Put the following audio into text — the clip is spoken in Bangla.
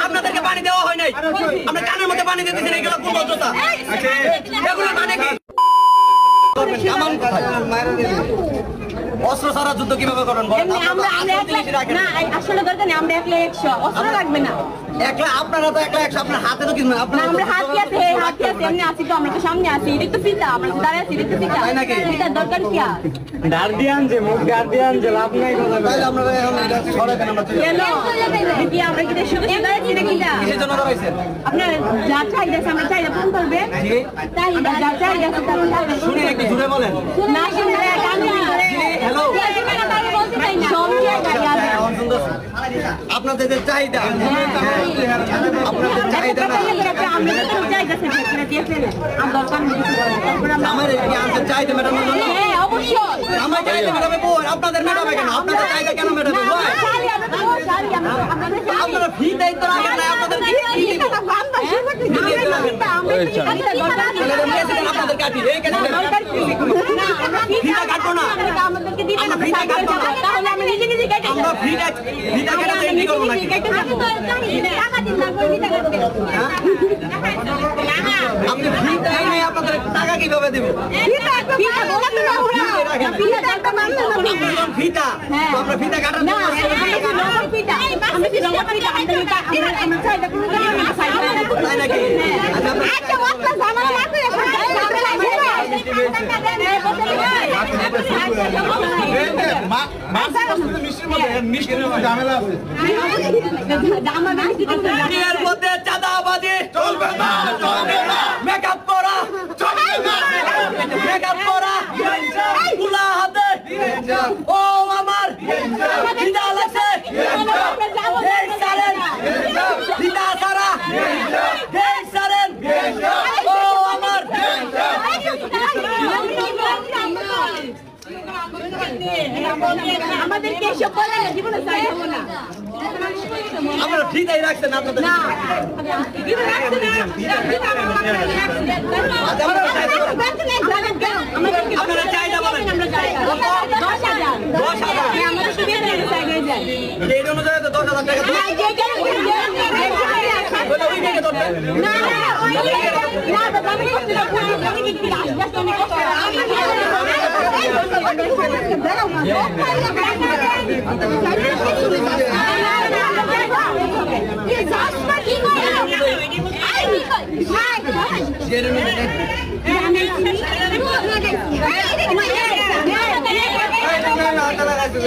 আপনাদেরকে পানি দেওয়া হয় নাই, আমরা কানের মধ্যে পানি দিতেছি, এগুলো কোন ভদ্রতা? এগুলো মানে কি? অস্ত্র ছাড়া যুদ্ধ কিভাবে করেন? আসলে দরকার নেই, আমরা একলা 100 অস্ত্র লাগবে না। একলা আপনারা তো একলা 100, আপনার হাতে তো কিছু না। আপনারা আমরা হাতে আছে, এমনি আছি তো, আমরা তো সামনে আছি, এটা তো ফিতা, আমরা তো দাঁড়ায় আছি, এটা তো ফিতা। তাই নাকি? ফিতার দরকার কি আর? গার্ডিয়ান যে মুখ গার্ডিয়ান যে লাভ নাই কথা বলে। তাহলে আমরা এখন এটা সরাবেন, আমরা চলে কেন? কি আমরা কি শুধু দাঁড়াইছি নাকি না? কিসের জন্য দাঁড়াইছেন? আপনার যা চাহিদা আছে আমরা চাহিদা পূরণ করবে। চাহিদা যা চাহিদা আছে তার চাহিদা শুনি একটু জুড়ে বলেন। না শুনলে কান ধরে হ্যালো, বলতে চাই না। সব কি আছে? আপনাদের যে চাহিদা, আপনাদের চাহিদা না, আমরা তো চাহিদা আছে সেটা দিয়ে ফেলে আমরা দরকার নেই। তারপর আমরা আমার এই আনসার চাহিদা মেটানোর জন্য। হ্যাঁ অবশ্যই আমার চাহিদা মেটাবে বল, আপনাদের মেটাবে কেন? আপনাদের চাহিদা কেন মেটাবে বল? আপনারা ফি দায়িত্ব রাখেন না, আপনাদের ফি দিব। আপনাদের কাটি এই কেন ফিটা কাটবো না, আমাদেরকে দিবেন আমরা ফিটা কাটবো না, তাহলে আমি নিজে নিজে কেটে আমরা ফিটা কেটে এন্ট্রি করবো নাকি? আপনি ফিটা নেই, আপনাদের টাকা কিভাবে দেব? ফিটা তো আমরা ফিটা কাটার জন্য তাই নাকি? এর মধ্যে চাঁদাবাজি চলবে না, মেকআপ করা চলবে না, মেকআপ করা খোলা হাতে। ও আমার খিদা লাগছে, এই সারেন খিদা সারা, এই সারেন। ও আমার আমাদেরকে এসব বলে জীবনে চাইবো না। আমরা ফিদাই রাখছেন আপনাদের। আপনারা চাহিদা বলেন 10,000 এই অনুযায়ী তো 10,000 টাকা Jeremy